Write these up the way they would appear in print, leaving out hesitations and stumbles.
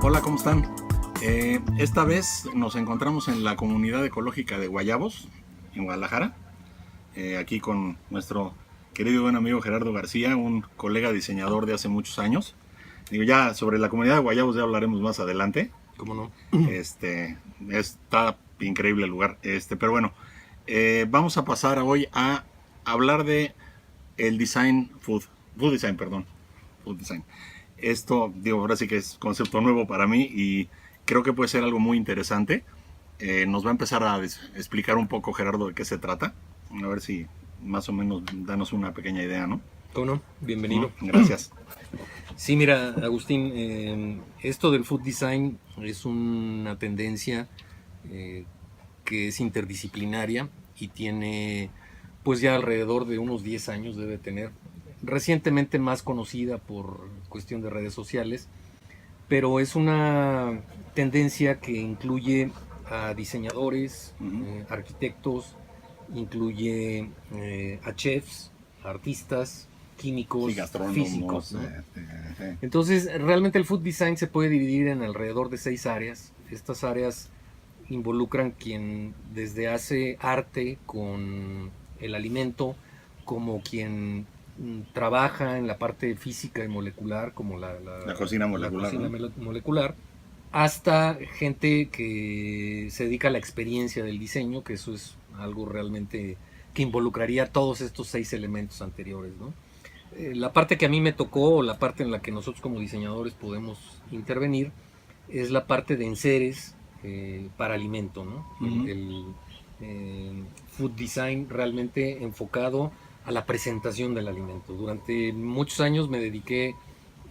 Hola, ¿cómo están? Esta vez nos encontramos en la comunidad ecológica de Guayabos, en Guadalajara, aquí con nuestro querido y buen amigo Gerardo García, un colega diseñador de hace muchos años. Digo, ya sobre la comunidad de Guayabos ya hablaremos más adelante. ¿Cómo no? Está increíble el lugar. Pero bueno, vamos a pasar hoy a hablar de el design food design, perdón, food design. Esto, digo, ahora sí que es concepto nuevo para mí y creo que puede ser algo muy interesante. Nos va a empezar a explicar un poco, Gerardo, de qué se trata. A ver si más o menos danos una pequeña idea, ¿no? ¿Cómo no? Bienvenido. Gracias. Sí, mira, Agustín, esto del food design es una tendencia que es interdisciplinaria y tiene pues ya alrededor de unos 10 años debe tener. Recientemente más conocida por cuestión de redes sociales, pero es una tendencia que incluye a diseñadores, arquitectos, incluye a chefs, a artistas, químicos, Sí, físicos, ¿no? Entonces, realmente el food design se puede dividir en alrededor de 6 áreas. Estas áreas involucran quien desde hace arte con el alimento, como quien trabaja en la parte física y molecular, como la cocina molecular, cocina ¿no? molecular, hasta gente que se dedica a la experiencia del diseño, que eso es algo realmente que involucraría todos estos 6 elementos anteriores, ¿no? La parte que a mí me tocó, o la parte en la que nosotros como diseñadores podemos intervenir, es la parte de enseres para alimento, ¿no? El food design realmente enfocado a la presentación del alimento. Durante muchos años me dediqué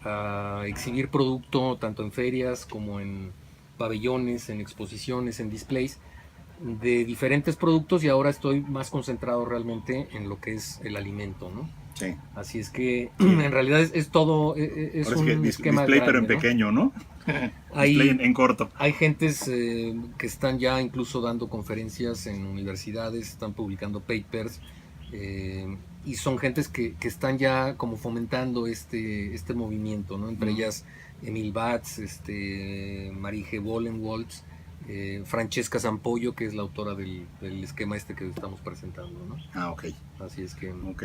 a exhibir producto tanto en ferias como en pabellones, en exposiciones, en displays de diferentes productos, y ahora estoy más concentrado realmente en lo que es el alimento, ¿no? Sí. Así es que en realidad es todo, es Ahora sí un que esquema display, grande, pero en ¿no? pequeño, ¿no? Display Hay, en corto. hay gentes que están ya incluso dando conferencias en universidades, están publicando papers, y son gentes que están ya como fomentando este movimiento, ¿no? Entre ellas Emil Batz, Marije Bollenwolds, Francesca Zampollo, que es la autora del esquema que estamos presentando, ¿no? Ah, ok. Así es que... Ok.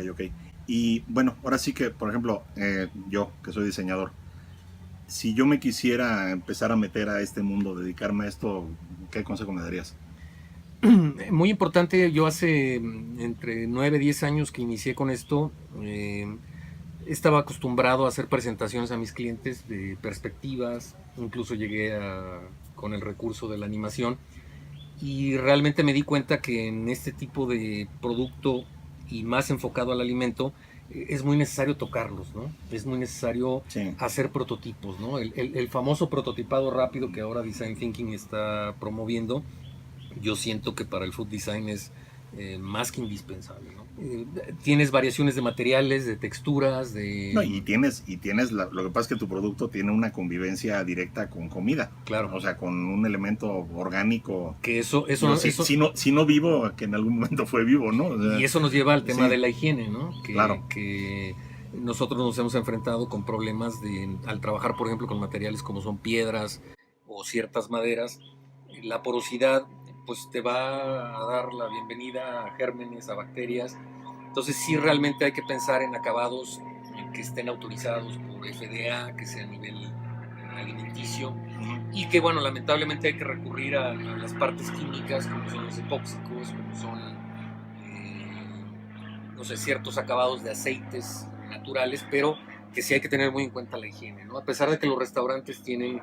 Y bueno, ahora sí que, por ejemplo, yo que soy diseñador, si yo me quisiera empezar a meter a este mundo, dedicarme a esto, ¿qué consejo me darías? Muy importante, yo hace entre 9 y 10 años que inicié con esto, estaba acostumbrado a hacer presentaciones a mis clientes de perspectivas, incluso llegué con el recurso de la animación, y realmente me di cuenta que en este tipo de producto y más enfocado al alimento, es muy necesario tocarlos, ¿no? Es muy necesario Sí. hacer prototipos, ¿no? El famoso prototipado rápido que ahora Design Thinking está promoviendo, yo siento que para el food design es más que indispensable, ¿no? Tienes variaciones de materiales, de texturas, No, de... y tienes lo que pasa es que tu producto tiene una convivencia directa con comida. Claro. O sea, con un elemento orgánico. Que eso Si no vivo, que en algún momento fue vivo, ¿no? O sea, y eso nos lleva al tema sí, de la higiene, ¿no? claro. Que nosotros nos hemos enfrentado con problemas al trabajar, por ejemplo, con materiales como son piedras o ciertas maderas. La porosidad pues te va a dar la bienvenida a gérmenes, a bacterias. Entonces sí realmente hay que pensar en acabados que estén autorizados por FDA, que sea a nivel alimenticio, y que bueno, lamentablemente hay que recurrir a las partes químicas como son los epóxicos, como son no sé, ciertos acabados de aceites naturales, pero que sí hay que tener muy en cuenta la higiene, ¿no? A pesar de que los restaurantes tienen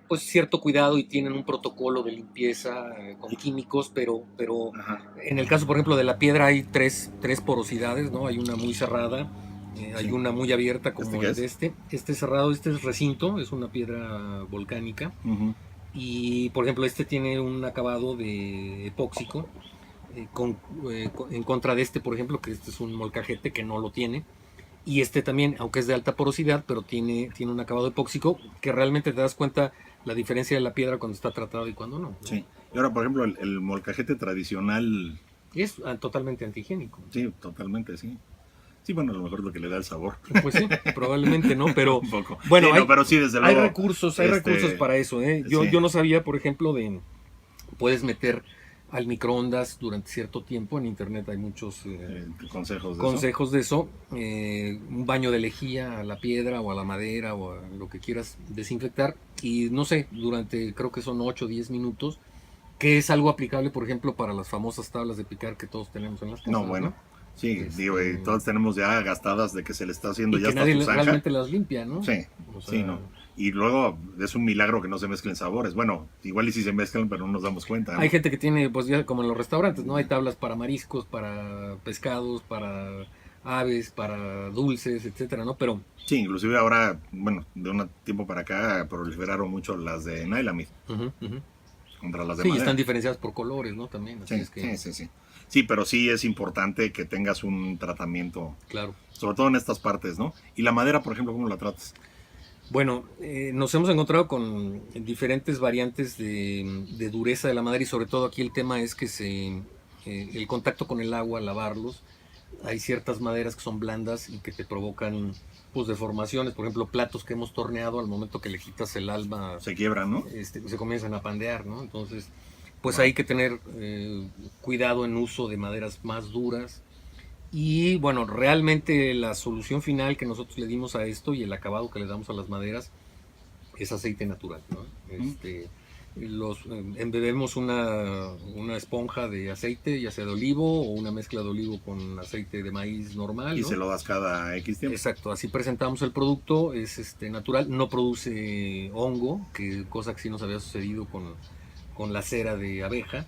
pues cierto cuidado y tienen un protocolo de limpieza con químicos, pero en el caso, por ejemplo, de la piedra hay tres porosidades, ¿no? Hay una muy cerrada, hay Sí. una muy abierta como ¿Qué el es? de este cerrado, este es recinto, es una piedra volcánica, y por ejemplo este tiene un acabado de epóxico, en contra de por ejemplo, que este es un molcajete que no lo tiene. Y también, aunque es de alta porosidad, pero tiene un acabado epóxico que realmente te das cuenta la diferencia de la piedra cuando está tratada y cuando no, ¿no? Sí. Y ahora, por ejemplo, el molcajete tradicional. Y es totalmente antihigiénico. Sí, totalmente, sí. Sí, bueno, a lo mejor es lo que le da el sabor. Pues sí, probablemente no, pero Un poco. bueno, Sí, no, pero sí, desde hay luego. recursos para eso, ¿eh? Sí. Yo no sabía, por ejemplo, puedes meter al microondas durante cierto tiempo. En internet hay muchos Consejos de eso. Un baño de lejía a la piedra o a la madera o a lo que quieras desinfectar. Y no sé, durante creo que son 8 o 10 minutos, que es algo aplicable, por ejemplo, para las famosas tablas de picar que todos tenemos en las casas. No, bueno. ¿No? Sí, digo, y todos tenemos ya gastadas de que se le está haciendo Y ya que hasta nadie su zanja. realmente las limpia, ¿no? Sí, O sea, sí, no. Y luego es un milagro que no se mezclen sabores. Bueno, igual y si se mezclan, pero no nos damos cuenta, ¿no? hay gente que tiene, pues ya como en los restaurantes, ¿no? Hay tablas para mariscos, para pescados, para aves, para dulces, etcétera, ¿no? Pero Sí, inclusive ahora, bueno, de un tiempo para acá proliferaron mucho las de Nylamid contra las de sí, madera. están diferenciadas por colores, ¿no? También, así Sí, es que, sí. Sí, pero sí es importante que tengas un tratamiento, claro. sobre todo en estas partes, ¿no? Y la madera, por ejemplo, ¿cómo la tratas? Bueno, nos hemos encontrado con diferentes variantes de dureza de la madera y sobre todo aquí el tema es que el contacto con el agua, lavarlos, hay ciertas maderas que son blandas y que te provocan pues deformaciones, por ejemplo platos que hemos torneado al momento que le quitas el alma Se quiebran, ¿no? se comienzan a pandear, ¿no? Entonces pues Wow. hay que tener cuidado en uso de maderas más duras. Y bueno, realmente la solución final que nosotros le dimos a esto y el acabado que le damos a las maderas es aceite natural, ¿no? Embebemos una esponja de aceite, ya sea de olivo o una mezcla de olivo con aceite de maíz normal, Y ¿no? se lo das cada X tiempo. Exacto, así presentamos el producto, es natural, no produce hongo, cosa que sí nos había sucedido con la cera de abeja.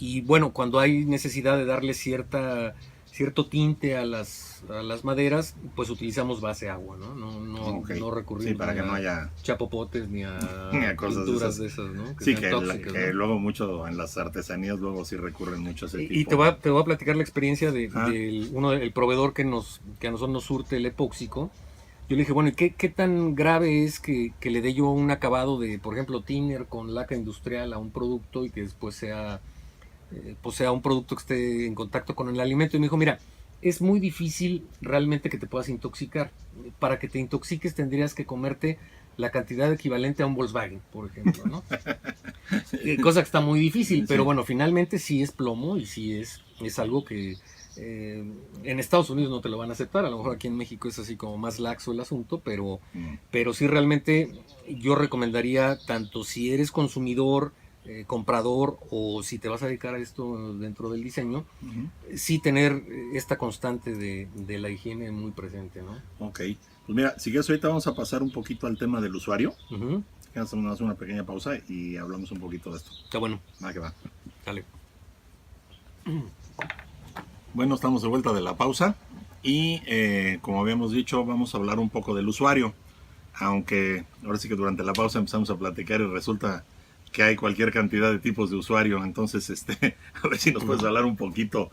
Y bueno, cuando hay necesidad de darle cierto tinte a las maderas, pues utilizamos base agua, ¿no? Okay. No recurrimos Sí, para que no haya chapopotes ni ni a cosas pinturas de de esas, ¿no? Sí, sean tóxicas, que ¿no? luego mucho en las artesanías luego sí recurren mucho a ese tipo. Y te voy a platicar la experiencia Ah. el proveedor que a nosotros nos surte el epóxico. Yo le dije, bueno, ¿y qué tan grave es que le dé yo un acabado de, por ejemplo, thinner con laca industrial a un producto y que después sea un producto que esté en contacto con el alimento? Y me dijo, mira, es muy difícil realmente que te puedas intoxicar. Para que te intoxiques tendrías que comerte la cantidad equivalente a un Volkswagen, por ejemplo, ¿no? Cosa que está muy difícil, pero Sí. bueno, finalmente sí es plomo y sí es algo que en Estados Unidos no te lo van a aceptar, a lo mejor aquí en México es así como más laxo el asunto, pero sí realmente yo recomendaría, tanto si eres consumidor, comprador o si te vas a dedicar a esto dentro del diseño, sí tener esta constante de la higiene muy presente, ¿no? Ok. Pues mira, si quieres ahorita vamos a pasar un poquito al tema del usuario. Uh-huh. Hacemos una pequeña pausa y hablamos un poquito de esto. Está bueno. Va que va. Dale. Bueno, estamos de vuelta de la pausa y como habíamos dicho, vamos a hablar un poco del usuario. Aunque ahora sí que durante la pausa empezamos a platicar y resulta que hay cualquier cantidad de tipos de usuario. Entonces, a ver si nos puedes hablar un poquito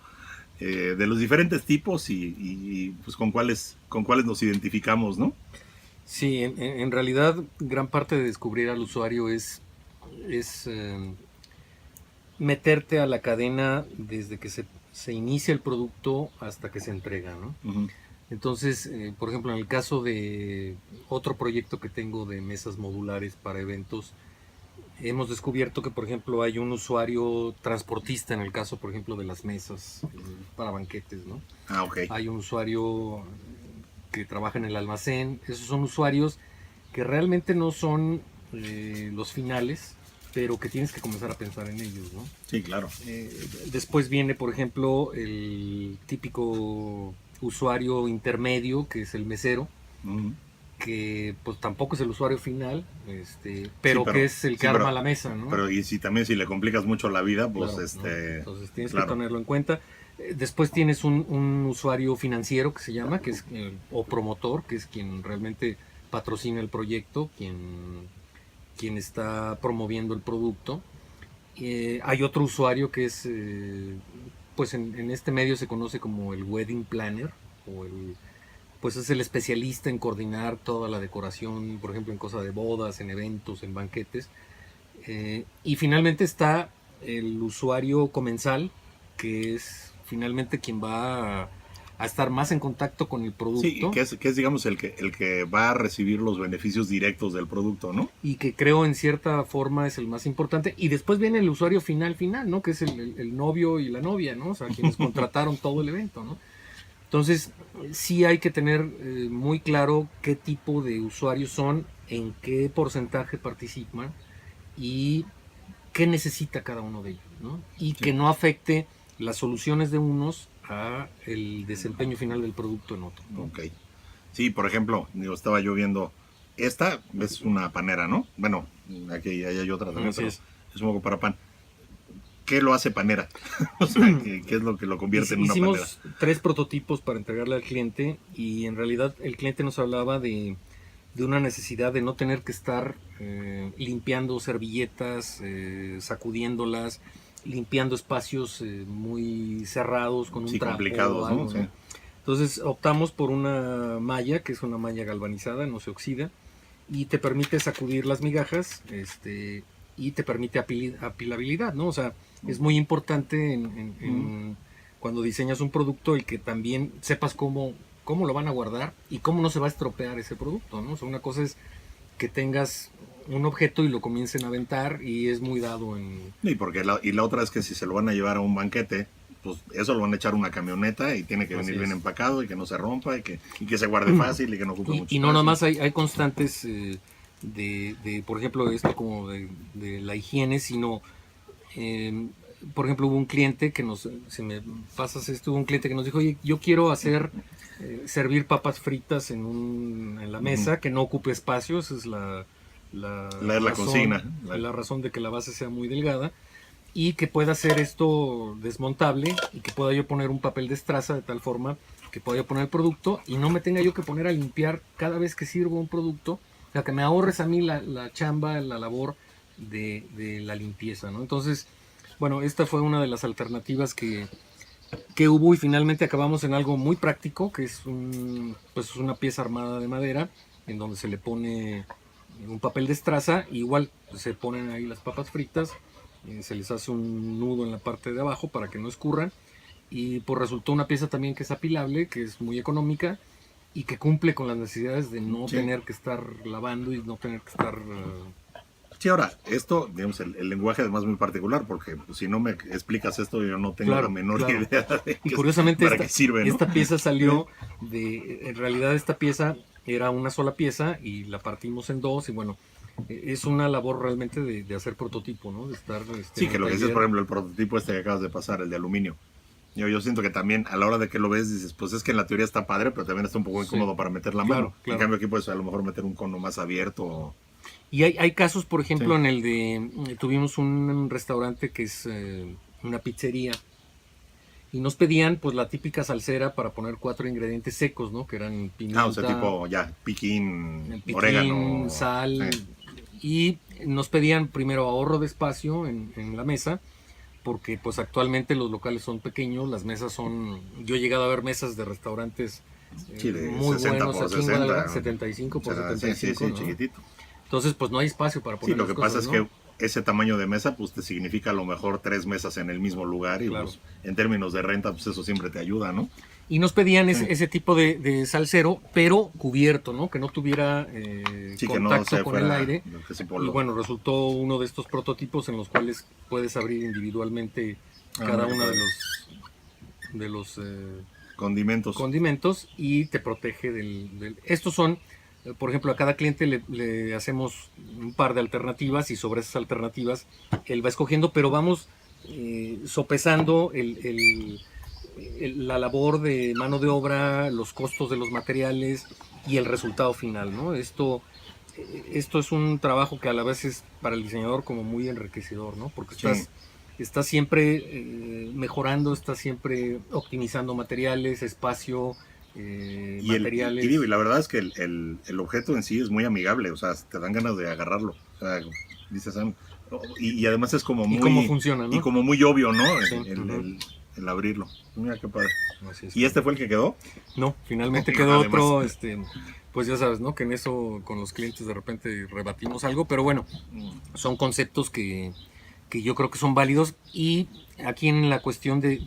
de los diferentes tipos y pues con cuáles nos identificamos, ¿no? Sí, en realidad gran parte de descubrir al usuario es meterte a la cadena desde que se inicia el producto hasta que se entrega, ¿no? Uh-huh. Entonces, por ejemplo, en el caso de otro proyecto que tengo de mesas modulares para eventos, hemos descubierto que, por ejemplo, hay un usuario transportista en el caso, por ejemplo, de las mesas para banquetes, ¿no? Ah, ok. Hay un usuario que trabaja en el almacén. Esos son usuarios que realmente no son los finales, pero que tienes que comenzar a pensar en ellos, ¿no? Sí, claro. Después viene, por ejemplo, el típico usuario intermedio, que es el mesero, Uh-huh. que pues tampoco es el usuario final, pero que es el que arma la mesa, ¿no? Pero y si le complicas mucho la vida, pues claro, ¿no? Entonces tienes que tenerlo en cuenta. Después tienes un usuario financiero que se llama, que es o promotor, que es quien realmente patrocina el proyecto, quien está promoviendo el producto. Hay otro usuario que es, pues en este medio se conoce como el wedding planner, pues es el especialista en coordinar toda la decoración, por ejemplo en cosas de bodas, en eventos, en banquetes. Y finalmente está el usuario comensal, que es finalmente quien va a estar más en contacto con el producto. Sí, que es digamos el que va a recibir los beneficios directos del producto, ¿no? Y que creo en cierta forma es el más importante. Y después viene el usuario final, ¿no? Que es el novio y la novia, ¿no? O sea, quienes contrataron todo el evento, ¿no? Entonces, sí hay que tener muy claro qué tipo de usuarios son, en qué porcentaje participan y qué necesita cada uno de ellos, ¿no? Y que no afecte las soluciones de unos a el desempeño final del producto en otro, ¿no? Ok. Sí, por ejemplo, estaba yo viendo, esta es una panera, ¿no? Bueno, aquí hay otra también, Así pero es. es un poco para pan. ¿Qué lo hace panera? O sea, ¿qué es lo que lo convierte en una panera? Hicimos 3 prototipos para entregarle al cliente y en realidad el cliente nos hablaba de una necesidad de no tener que estar limpiando servilletas, sacudiéndolas, limpiando espacios muy cerrados con un Sí, trapo complicados, o algo, ¿no? Sí. ¿no? Entonces optamos por una malla, que es una malla galvanizada, no se oxida, y te permite sacudir las migajas, y te permite apilabilidad, ¿no? O sea, es muy importante cuando diseñas un producto el que también sepas cómo lo van a guardar y cómo no se va a estropear ese producto, ¿no? O sea, una cosa es que tengas un objeto y lo comiencen a aventar y es muy dado en... Y porque la otra es que si se lo van a llevar a un banquete, pues eso lo van a echar a una camioneta y tiene que Así venir bien es. empacado y que no se rompa y que se guarde fácil y que no ocupe mucho Y no espacio. nada más hay constantes por ejemplo, esto como de la higiene, sino, por ejemplo, hubo un cliente que si me pasas esto, hubo un cliente que nos dijo, oye, yo quiero servir papas fritas en la mesa, que no ocupe espacio, esa es la la consigna. la razón de que la base sea muy delgada, y que pueda ser esto desmontable y que pueda yo poner un papel de estraza de tal forma que pueda yo poner el producto y no me tenga yo que poner a limpiar cada vez que sirvo un producto, o sea, que me ahorres a mí la chamba, la labor de la limpieza, ¿no? Entonces, bueno, esta fue una de las alternativas que hubo y finalmente acabamos en algo muy práctico, que es pues una pieza armada de madera en donde se le pone un papel de estraza, igual se ponen ahí las papas fritas, se les hace un nudo en la parte de abajo para que no escurran y pues resultó una pieza también que es apilable, que es muy económica y que cumple con las necesidades de no tener que estar lavando y no tener que estar... Sí, ahora, esto, digamos, el lenguaje además es muy particular, porque pues, si no me explicas esto, yo no tengo la menor idea de y curiosamente para qué sirve, ¿no? Esta pieza salió en realidad esta pieza era una sola pieza y la partimos en dos y bueno, es una labor realmente de hacer prototipo, ¿no? De estar... sí, que lo que dices, por ejemplo, el prototipo que acabas de pasar, el de aluminio. Yo siento que también a la hora de que lo ves dices, pues es que en la teoría está padre, pero también está un poco incómodo para meter la mano. En cambio aquí puedes a lo mejor meter un cono más abierto. Y hay casos, por ejemplo, en el de... Tuvimos un restaurante que es una pizzería y nos pedían pues la típica salsera para poner 4 ingredientes secos, ¿no? Que eran pimienta... o sea, tipo ya, piquín, orégano, sal... Y nos pedían primero ahorro de espacio en la mesa, porque pues actualmente los locales son pequeños, las mesas son... Yo he llegado a ver mesas de restaurantes muy 60 buenos por aquí 60, en Guadalajara, 75 por 75, sí, ¿no? chiquitito. Entonces pues no hay espacio para poner lo que cosas, pasa es ¿no? que ese tamaño de mesa pues te significa a lo mejor 3 mesas en el mismo lugar y pues, en términos de renta pues eso siempre te ayuda, ¿no? Y nos pedían ese tipo de salsero, pero cubierto, ¿no? Que no tuviera contacto con el aire. Y bueno, resultó uno de estos prototipos en los cuales puedes abrir individualmente cada uno de los condimentos y te protege Estos son, por ejemplo, a cada cliente le hacemos un par de alternativas y sobre esas alternativas él va escogiendo, pero vamos sopesando la labor de mano de obra, los costos de los materiales y el resultado final, ¿no? Esto es un trabajo que a la vez es para el diseñador como muy enriquecedor, ¿no? Porque estás siempre mejorando, estás siempre optimizando materiales, espacio, materiales. Y la verdad es que el objeto en sí es muy amigable, o sea, te dan ganas de agarrarlo. O sea, dices, y además es como muy... Y cómo funciona, ¿no? Y como muy obvio, ¿no? Sí, el abrirlo. Mira qué padre. Es, ¿Y este fue el que quedó? No, finalmente quedó otro, pues ya sabes, ¿no? Que en eso con los clientes de repente rebatimos algo, pero bueno, son conceptos que yo creo que son válidos y aquí en la cuestión de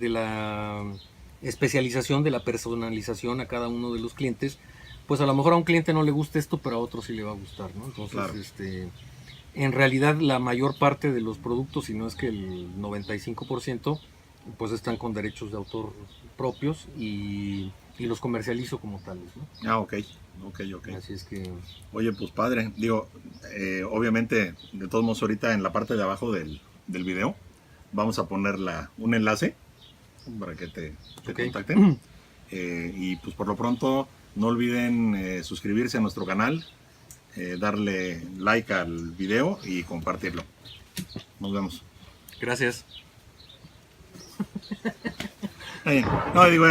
especialización de la personalización a cada uno de los clientes, pues a lo mejor a un cliente no le gusta esto, pero a otro sí le va a gustar, ¿no? Entonces, Claro. En realidad la mayor parte de los productos, si no es que el 95%, pues están con derechos de autor propios y los comercializo como tales, ¿no? Ah, ok. Así es que... Oye, pues padre, digo, obviamente, de todos modos ahorita en la parte de abajo del video vamos a poner un enlace para que te Ok. contacten. Y pues por lo pronto no olviden suscribirse a nuestro canal, darle like al video y compartirlo. Nos vemos. Gracias. No, digo,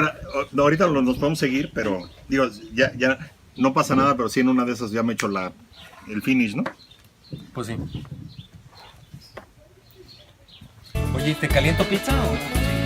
ahorita nos podemos seguir, pero digo, ya no pasa nada, pero sí en una de esas ya me he hecho el finish, ¿no? Pues sí. Oye, ¿te caliento pizza o...?